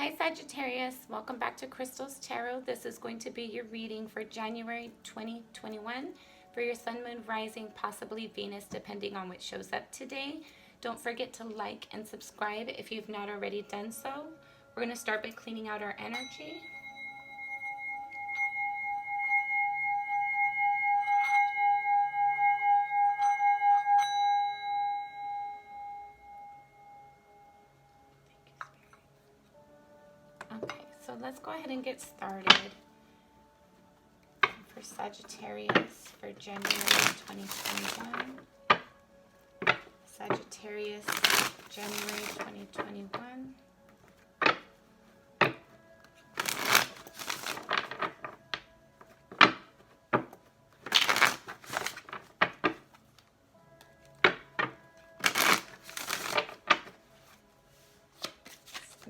Hi Sagittarius, welcome back to Crystal's Tarot. This is going to be your reading for January 2021 for your Sun, Moon, Rising, possibly Venus, depending on what shows up today. Don't forget to like and subscribe if you've not already done so. We're going to start by cleaning out our energy. Okay, so let's go ahead and get started for Sagittarius for January 2021. Sagittarius, January 2021.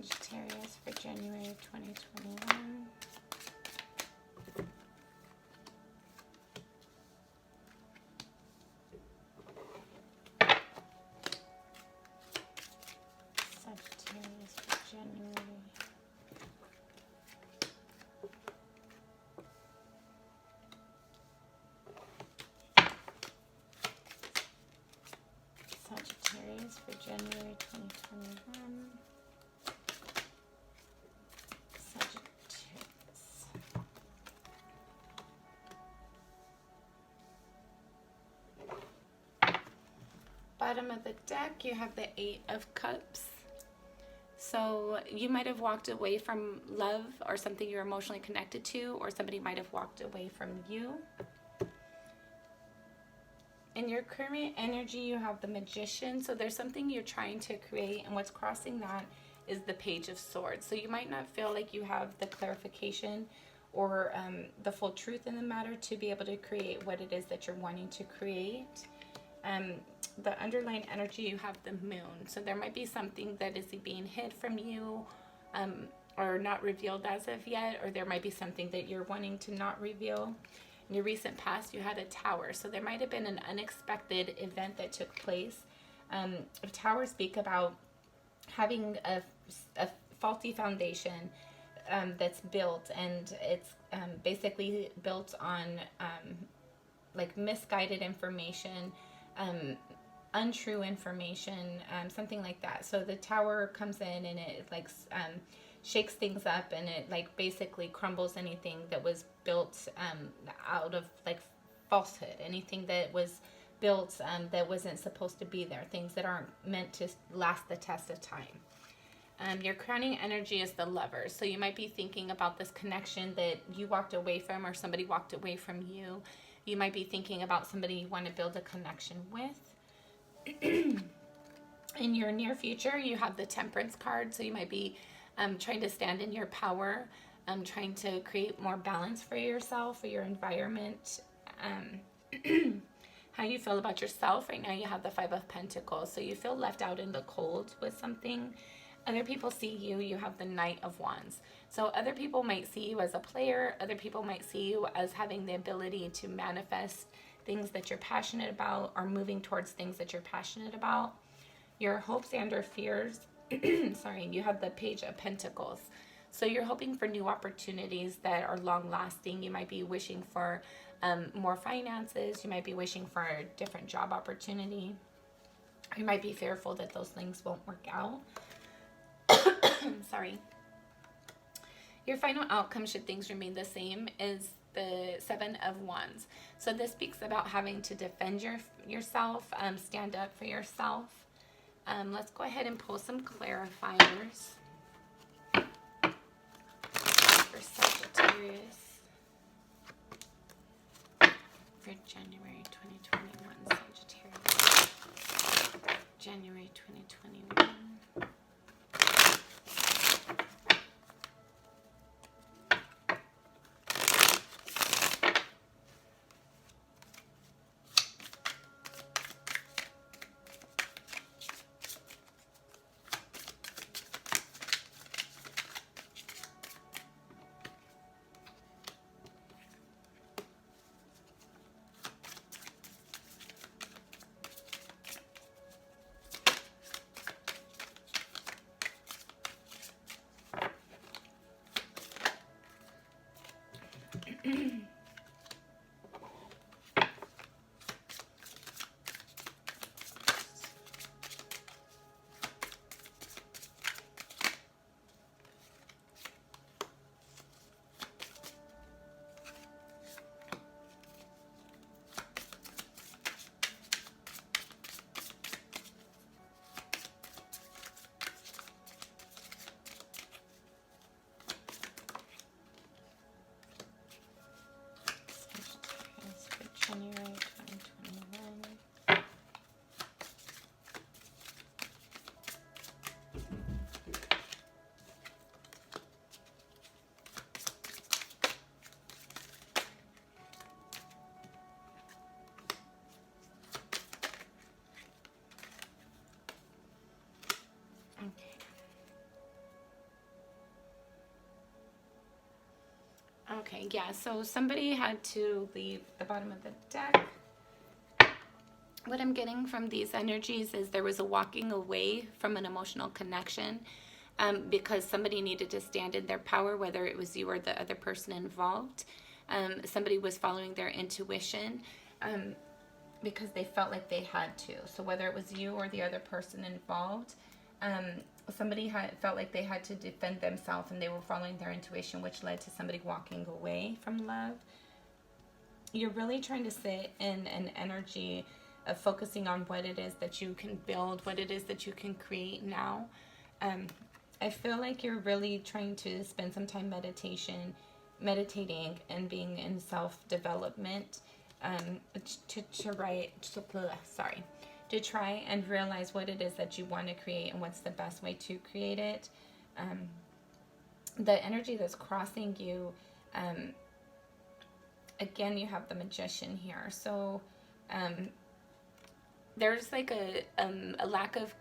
Sagittarius for January 2021. Sagittarius for January. Sagittarius for January 2021. Sagittarius. Bottom of the deck, you have the Eight of Cups. So you might have walked away from love or something you're emotionally connected to, or somebody might have walked away from you. In your current energy, you have the Magician. So there's something you're trying to create, and what's crossing that is the Page of Swords. So you might not feel like you have the clarification or the full truth in the matter to be able to create what it is that you're wanting to create. The underlying energy, you have the Moon. So there might be something that is being hid from you or not revealed as of yet, or there might be something that you're wanting to not reveal. In your recent past, you had a Tower. So there might have been an unexpected event that took place. Towers speak about having a faulty foundation that's built, and it's basically built on like misguided information, untrue information, something like that. So the Tower comes in and it like shakes things up, and it like basically crumbles anything that was built out of like falsehood, anything that was built that wasn't supposed to be there, things that aren't meant to last the test of time. Your crowning energy is the Lovers. So you might be thinking about this connection that you walked away from, or somebody walked away from you. You might be thinking about somebody you want to build a connection with. In your near future, you have the Temperance card. So you might be trying to stand in your power, trying to create more balance for yourself, for your environment. How you feel about yourself. Right now you have the Five of Pentacles. So you feel left out in the cold with something. Other people see you, you have the Knight of Wands. So other people might see you as a player. Other people might see you as having the ability to manifest things that you're passionate about, or moving towards things that you're passionate about. Your hopes and or fears, sorry, you have the Page of Pentacles. So you're hoping for new opportunities that are long lasting. You might be wishing for more finances. You might be wishing for a different job opportunity. You might be fearful that those things won't work out. Sorry. Your final outcome, should things remain the same, is the Seven of Wands. So this speaks about having to defend yourself, stand up for yourself. Let's go ahead and pull some clarifiers for Sagittarius for January 2021. Sagittarius, January 2021. Okay, yeah, so somebody had to leave the bottom of the deck. What I'm getting from these energies is there was a walking away from an emotional connection, because somebody needed to stand in their power, whether it was you or the other person involved. Somebody was following their intuition because they felt like they had to. So whether it was you or the other person involved, somebody felt like they had to defend themselves, and they were following their intuition, which led to somebody walking away from love. You're really trying to sit in an energy of focusing on what it is that you can build, what it is that you can create now. I feel like you're really trying to spend some time meditating and being in self-development, to try and realize what it is that you want to create and what's the best way to create it. The energy that's crossing you, again, you have the Magician here. So there's like a lack of,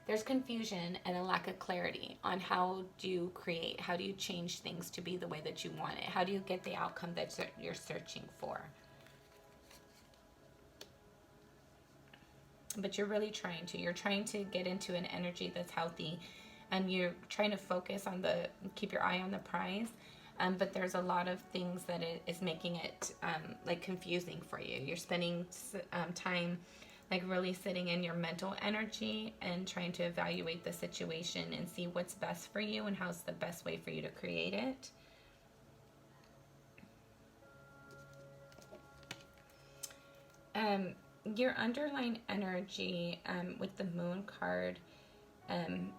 there's confusion and a lack of clarity on how do you create, how do you change things to be the way that you want it, how do you get the outcome that you're searching for. But you're really you're trying to get into an energy that's healthy, and you're trying to focus on keep your eye on the prize. But there's a lot of things that is making it like confusing for you. You're spending time like really sitting in your mental energy and trying to evaluate the situation and see what's best for you and how's the best way for you to create it. Your underlying energy with the Moon card, I'm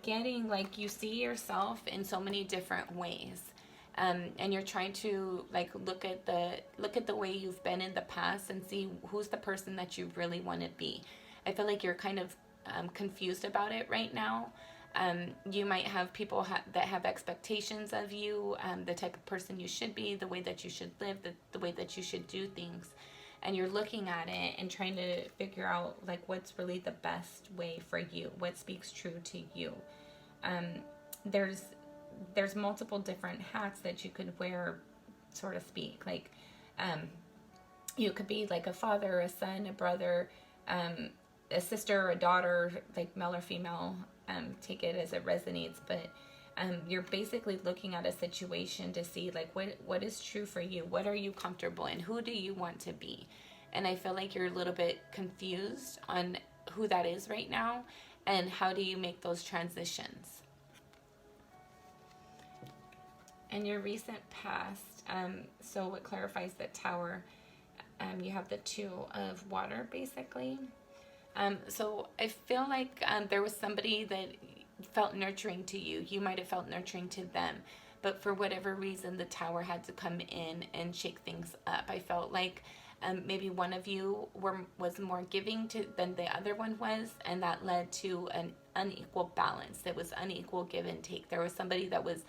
getting like you see yourself in so many different ways, and you're trying to like look at the way you've been in the past and see who's the person that you really want to be. I feel like you're kind of confused about it right now. You might have people that have expectations of you, the type of person you should be, the way that you should live, the way that you should do things. And you're looking at it and trying to figure out like what's really the best way for you, what speaks true to you. There's multiple different hats that you could wear, so to speak. Like you could be like a father, a son, a brother, a sister, a daughter, like male or female. Take it as it resonates, but you're basically looking at a situation to see like what is true for you, what are you comfortable in, who do you want to be. And I feel like you're a little bit confused on who that is right now and how do you make those transitions. And your recent past, so what clarifies the Tower, you have the Two of Water basically. So I feel like there was somebody that felt nurturing to you. You might have felt nurturing to them, but for whatever reason, the Tower had to come in and shake things up. I felt like maybe one of you was more giving than the other one was, and that led to an unequal balance. There was unequal give and take. There was somebody that was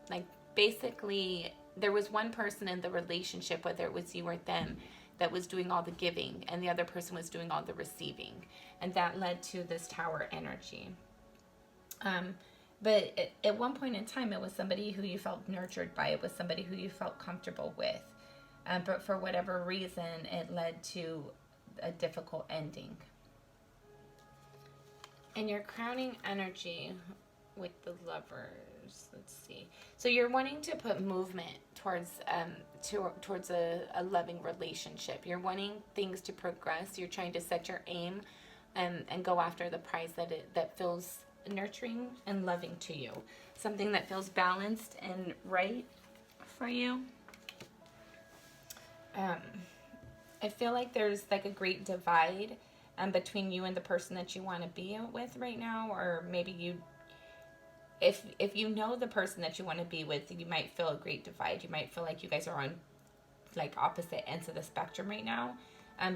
like basically there was one person in the relationship, whether it was you or them, that was doing all the giving and the other person was doing all the receiving, and that led to this Tower energy. But at one point in time, it was somebody who you felt nurtured by. It was somebody who you felt comfortable with, but for whatever reason it led to a difficult ending. And your crowning energy with the Lovers, let's see, so you're wanting to put movement towards a loving relationship. You're wanting things to progress. You're trying to set your aim and go after the prize that feels nurturing and loving to you, something that feels balanced and right for you. I feel like there's like a great divide between you and the person that you want to be with right now, or maybe if you know the person that you want to be with, you might feel a great divide. You might feel like you guys are on like opposite ends of the spectrum right now,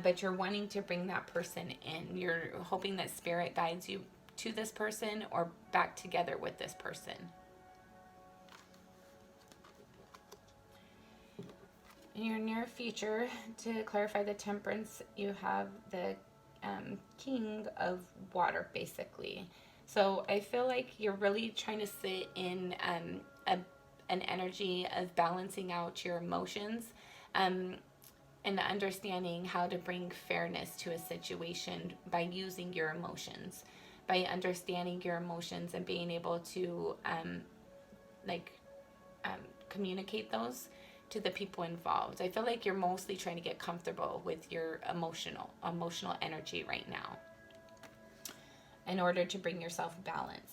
but you're wanting to bring that person in. You're hoping that Spirit guides you to this person or back together with this person. In your near future, to clarify the Temperance, you have the King of Water, basically. So I feel like you're really trying to sit in an energy of balancing out your emotions, um, and understanding how to bring fairness to a situation by using your emotions, by understanding your emotions and being able to like communicate those to the people involved. I feel like you're mostly trying to get comfortable with your emotional energy right now in order to bring yourself balance.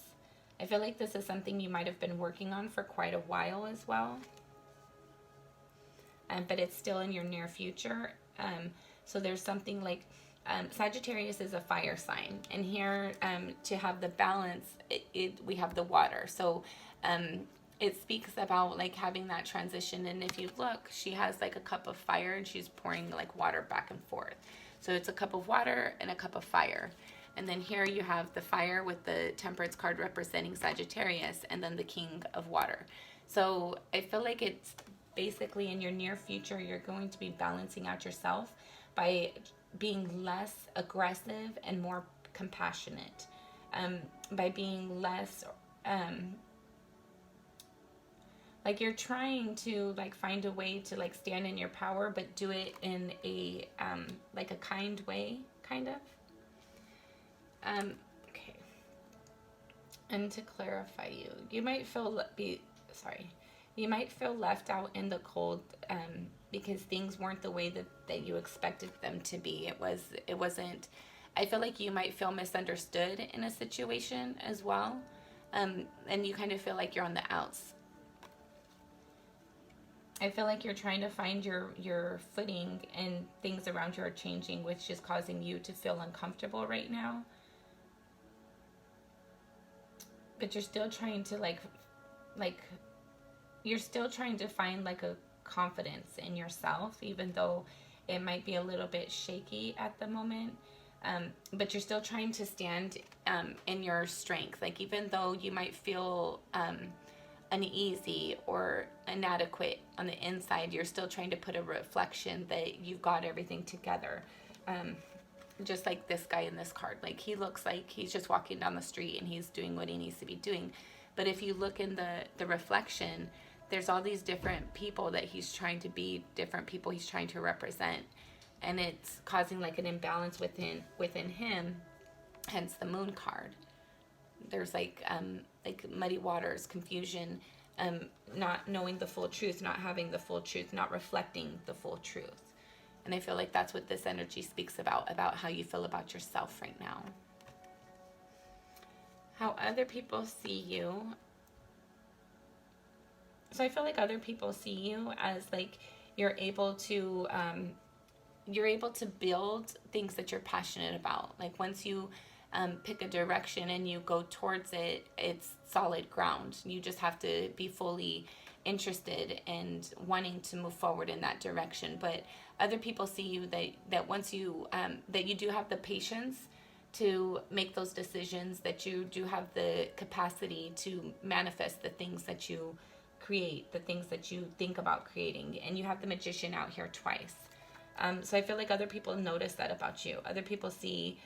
I feel like this is something you might have been working on for quite a while as well, but it's still in your near future. So there's something like Sagittarius is a fire sign, and here to have the balance, we have the water. So it speaks about like having that transition. And if you look, she has like a cup of fire and she's pouring like water back and forth. So it's a cup of water and a cup of fire. And then here you have the fire with the Temperance card representing Sagittarius, and then the King of Water. So I feel like it's basically in your near future, you're going to be balancing out yourself by being less aggressive and more compassionate, by being less like you're trying to like find a way to like stand in your power, but do it in a like a kind way, kind of. Okay. And to clarify, you might feel you might feel left out in the cold, because things weren't the way that you expected them to be. It wasn't. I feel like you might feel misunderstood in a situation as well, and you kind of feel like you're on the outs. I feel like you're trying to find your footing, and things around you are changing, which is causing you to feel uncomfortable right now. But you're still trying to you're still trying to find like a confidence in yourself, even though it might be a little bit shaky at the moment. But you're still trying to stand in your strength. Like even though you might feel uneasy or inadequate on the inside, you're still trying to put a reflection that you've got everything together. Just like this guy in this card, like he looks like he's just walking down the street and he's doing what he needs to be doing. But if you look in the reflection, there's all these different people that he's trying to be, different people he's trying to represent, and it's causing like an imbalance within him, hence the Moon card. There's like muddy waters, confusion, not knowing the full truth, not having the full truth, not reflecting the full truth. And I feel like that's what this energy speaks about how you feel about yourself right now. How other people see you. So I feel like other people see you as like you're able to build things that you're passionate about. Like once you pick a direction and you go towards it, it's solid ground. You just have to be fully interested and wanting to move forward in that direction. But other people see you that once you that you do have the patience to make those decisions, that you do have the capacity to manifest the things that you create, the things that you think about creating. And you have the Magician out here twice. So I feel like other people notice that about you. Other people see,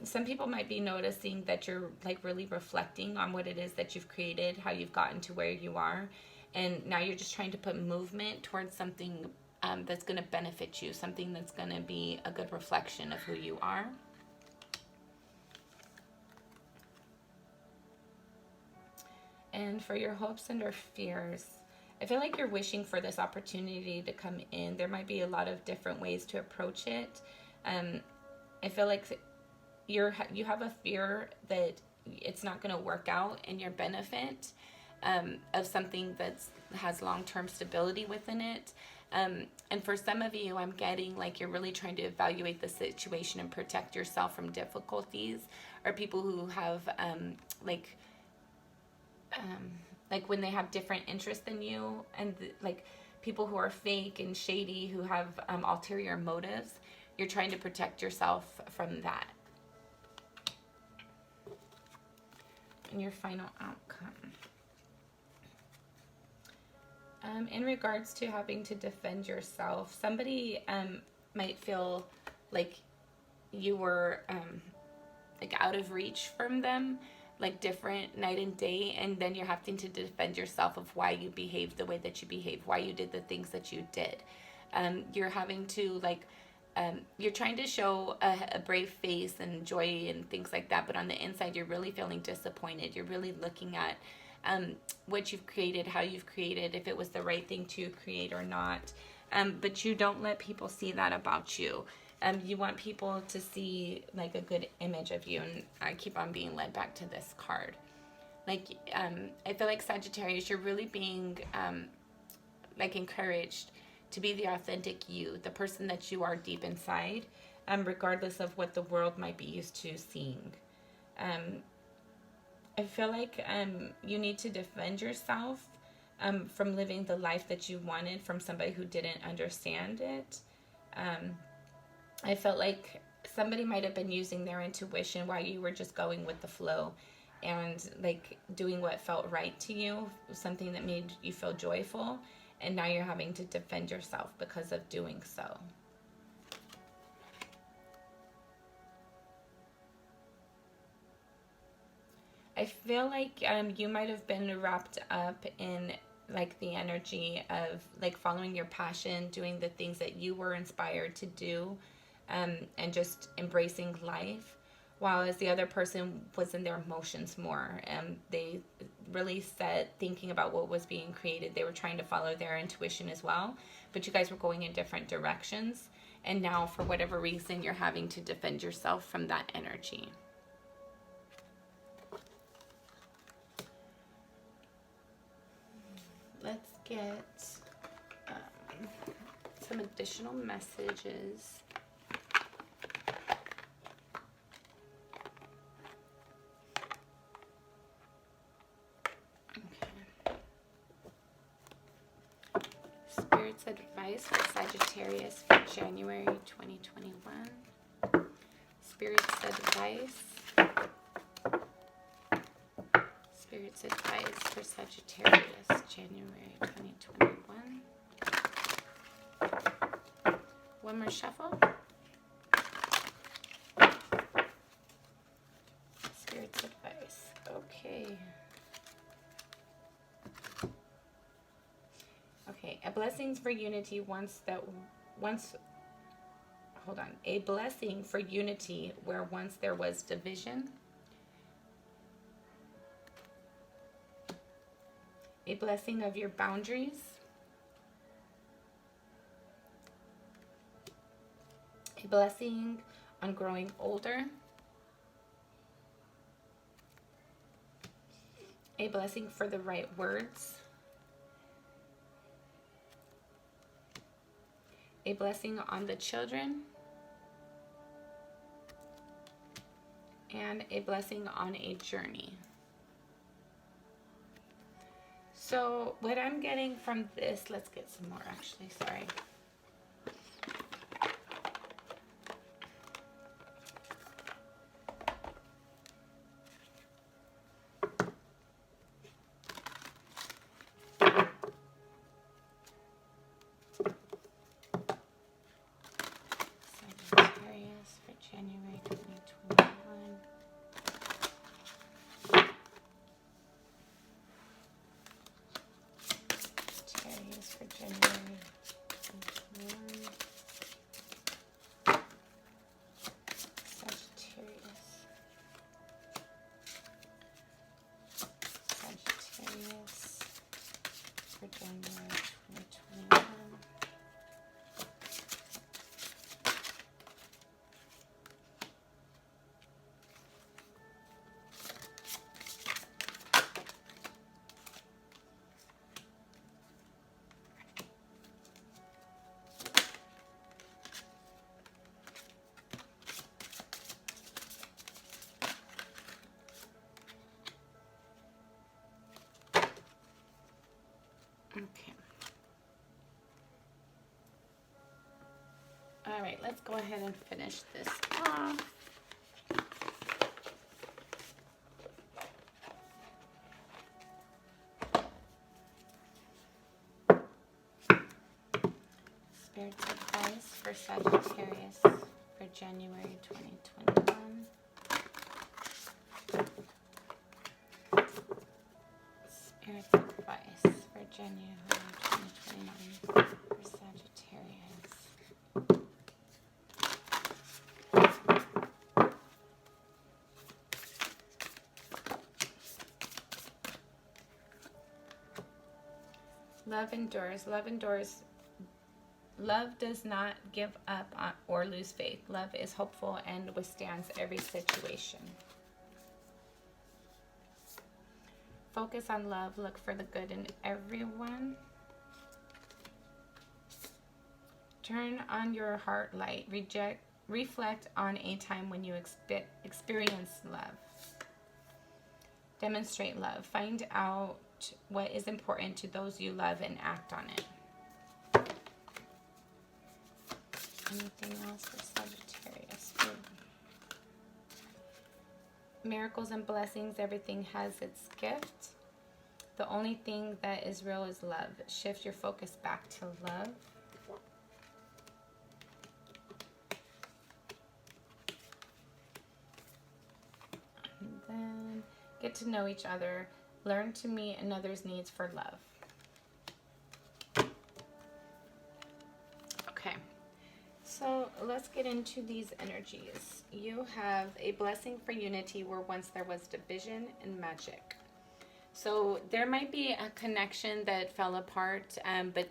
some people might be noticing that you're like really reflecting on what it is that you've created, how you've gotten to where you are. And now you're just trying to put movement towards something that's going to benefit you, something that's going to be a good reflection of who you are. And for your hopes and or fears, I feel like you're wishing for this opportunity to come in. There might be a lot of different ways to approach it. I feel like you have a fear that it's not going to work out in your benefit, of something that has long-term stability within it. And for some of you, I'm getting like you're really trying to evaluate the situation and protect yourself from difficulties, or people who have like when they have different interests than you, and like people who are fake and shady, who have ulterior motives. You're trying to protect yourself from that. And your final outcome. In regards to having to defend yourself, somebody might feel like you were like out of reach from them. like different night and day, and then you're having to defend yourself of why you behaved the way that you behaved, why you did the things that you did. You're having to you're trying to show a brave face and joy and things like that, but on the inside you're really feeling disappointed. You're really looking at what you've created, how you've created, if it was the right thing to create or not. But you don't let people see that about you. You want people to see like a good image of you, and I keep on being led back to this card. Like, I feel like Sagittarius, you're really being like encouraged to be the authentic you, the person that you are deep inside, regardless of what the world might be used to seeing. I feel like you need to defend yourself from living the life that you wanted from somebody who didn't understand it. I felt like somebody might have been using their intuition while you were just going with the flow and like doing what felt right to you, something that made you feel joyful, and now you're having to defend yourself because of doing so. I feel like you might have been wrapped up in like the energy of like following your passion, doing the things that you were inspired to do, and just embracing life, while as the other person was in their emotions more. They really said, thinking about what was being created, they were trying to follow their intuition as well, but you guys were going in different directions, and now for whatever reason you're having to defend yourself from that energy. Let's get some additional messages. Okay. Spirit's advice for Sagittarius for January 2021. Spirit's advice. Spirit's advice for Sagittarius, January 2021. One more shuffle. Spirit's advice. Okay. Okay, a blessing for unity a blessing for unity where once there was division. A blessing of your boundaries. A blessing on growing older. A blessing for the right words. A blessing on the children. And a blessing on a journey. So what I'm getting from this, let's get some more actually, sorry. Sagittarius for January 2021. For January 2021. Sagittarius. Sagittarius for January 2021. Okay. All right, let's go ahead and finish this off. Spirit's advice for Sagittarius for January 2021. January 2029 for Sagittarius. Love endures. Love endures. Love does not give up or lose faith. Love is hopeful and withstands every situation. Focus on love. Look for the good in everyone. Turn on your heart light. Reflect on a time when you experienced love. Demonstrate love. Find out what is important to those you love and act on it. Anything else for Sagittarius? Miracles and blessings. Everything has its gift. The only thing that is real is love. Shift your focus back to love. And then get to know each other. Learn to meet another's needs for love. Okay, so let's get into these energies. You have a blessing for unity where once there was division and magic. So there might be a connection that fell apart, but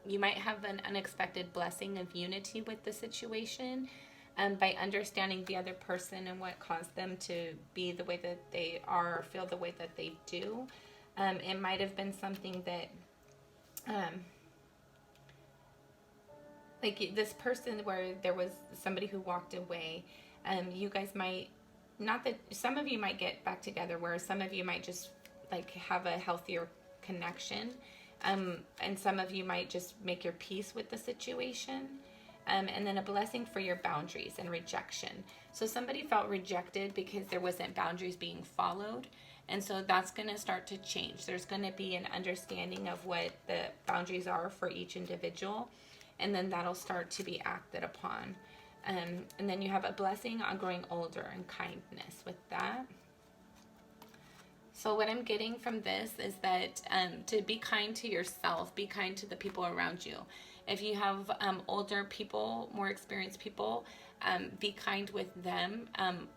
you might have an unexpected blessing of unity with the situation. By understanding the other person and what caused them to be the way that they are or feel the way that they do. It might have been something that, like this person where there was somebody who walked away, you guys might, not that, some of you might get back together, whereas some of you might just like have a healthier connection. And some of you might just make your peace with the situation. And then a blessing for your boundaries and rejection. So somebody felt rejected because there wasn't boundaries being followed. And so that's going to start to change. There's going to be an understanding of what the boundaries are for each individual. And then that'll start to be acted upon. And then you have a blessing on growing older and kindness with that. So what I'm getting from this is that to be kind to yourself, be kind to the people around you. If you have older people, more experienced people, be kind with them.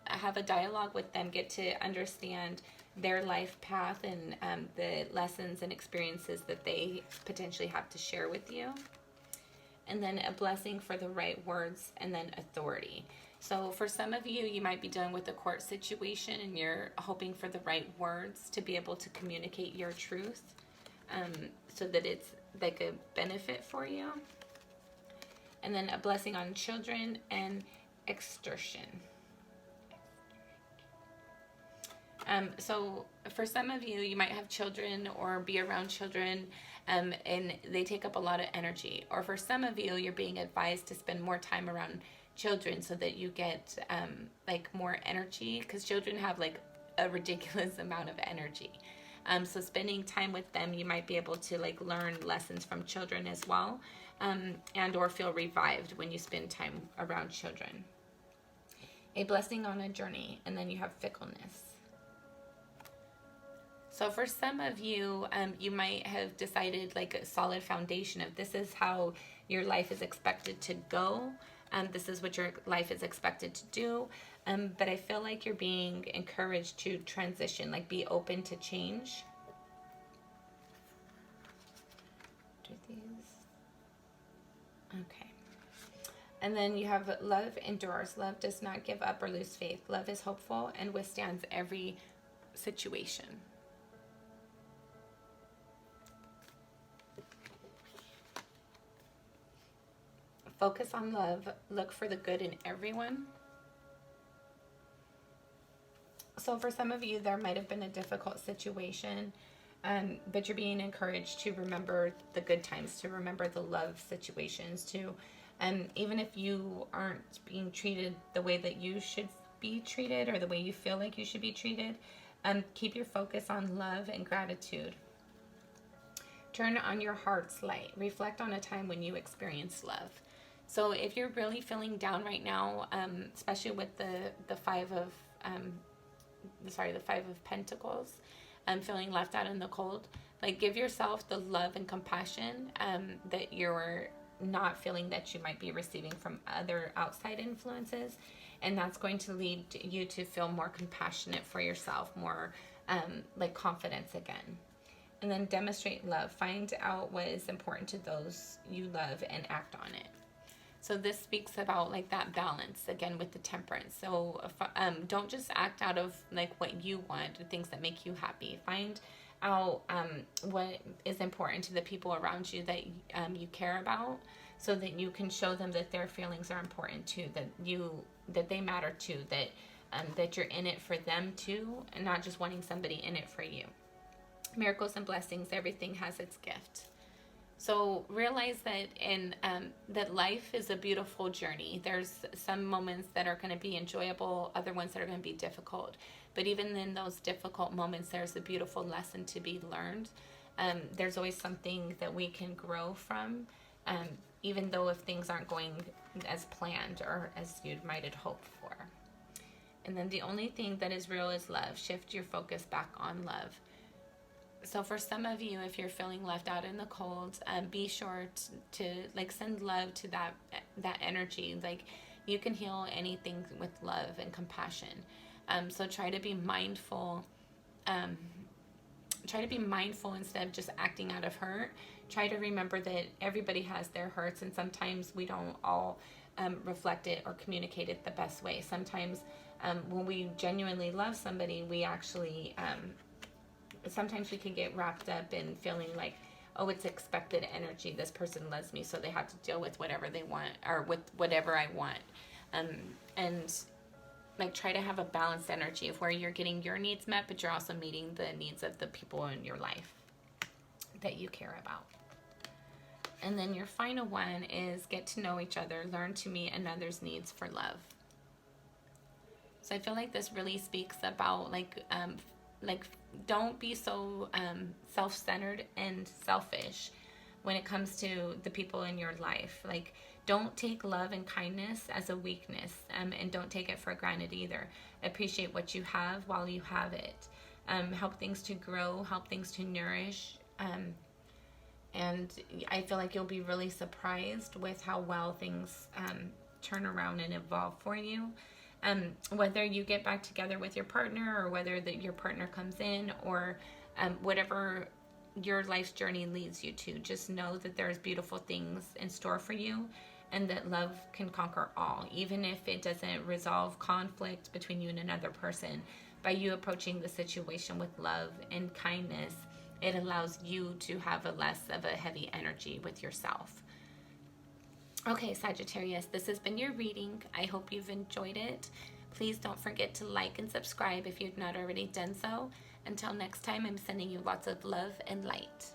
Have a dialogue with them. Get to understand their life path and the lessons and experiences that they potentially have to share with you. And then a blessing for the right words and then authority. So for some of you, you might be dealing with a court situation and you're hoping for the right words to be able to communicate your truth so that it's like a benefit for you. And then a blessing on children and extortion. So for some of you, you might have children or be around children and they take up a lot of energy. Or for some of you, you're being advised to spend more time around children so that you get like more energy, because children have like a ridiculous amount of energy. So spending time with them, you might be able to like learn lessons from children as well, and or feel revived when you spend time around children. A blessing on a journey, and then you have fickleness. So for some of you, you might have decided like a solid foundation of this is how your life is expected to go. This is what your life is expected to do. But I feel like you're being encouraged to transition, like be open to change. Do these. Okay. And then you have love endures. Love does not give up or lose faith. Love is hopeful and withstands every situation. Focus on love. Look for the good in everyone. So for some of you, there might have been a difficult situation, but you're being encouraged to remember the good times, to remember the love situations, to even if you aren't being treated the way that you should be treated or the way you feel like you should be treated, keep your focus on love and gratitude. Turn on your heart's light. Reflect on a time when you experienced love. So if you're really feeling down right now, especially with the Five of Pentacles, feeling left out in the cold, like give yourself the love and compassion that you're not feeling that you might be receiving from other outside influences. And that's going to lead you to feel more compassionate for yourself, more like confidence again. And then demonstrate love. Find out what is important to those you love and act on it. So this speaks about like that balance again with the temperance. So don't just act out of like what you want, the things that make you happy. Find out what is important to the people around you that you care about, so that you can show them that their feelings are important too, that they matter too, that you're in it for them too, and not just wanting somebody in it for you. Miracles and blessings, everything has its gift. So realize that that life is a beautiful journey. There's some moments that are going to be enjoyable, other ones that are going to be difficult. But even in those difficult moments, there's a beautiful lesson to be learned. There's always something that we can grow from, even though if things aren't going as planned or as you might have hoped for. And then the only thing that is real is love. Shift your focus back on love. So for some of you, if you're feeling left out in the cold, be sure to like send love to that energy. Like you can heal anything with love and compassion. So try to be mindful. Try to be mindful instead of just acting out of hurt. Try to remember that everybody has their hurts, and sometimes we don't all reflect it or communicate it the best way. Sometimes when we genuinely love somebody, we actually sometimes we can get wrapped up in feeling like, oh, it's expected energy. This person loves me, so they have to deal with whatever they want or with whatever I want. And like try to have a balanced energy of where you're getting your needs met, but you're also meeting the needs of the people in your life that you care about. And then your final one is get to know each other, learn to meet another's needs for love. So I feel like this really speaks about like don't be so self-centered and selfish when it comes to the people in your life. Like don't take love and kindness as a weakness, and don't take it for granted either. Appreciate what you have while you have it. Help things to grow, help things to nourish. And I feel like you'll be really surprised with how well things turn around and evolve for you. Whether you get back together with your partner or whether your partner comes in, or whatever your life's journey leads you to, just know that there's beautiful things in store for you, and that love can conquer all, even if it doesn't resolve conflict between you and another person. By you approaching the situation with love and kindness, it allows you to have a less of a heavy energy with yourself. Okay, Sagittarius, this has been your reading. I hope you've enjoyed it. Please don't forget to like and subscribe if you've not already done so. Until next time, I'm sending you lots of love and light.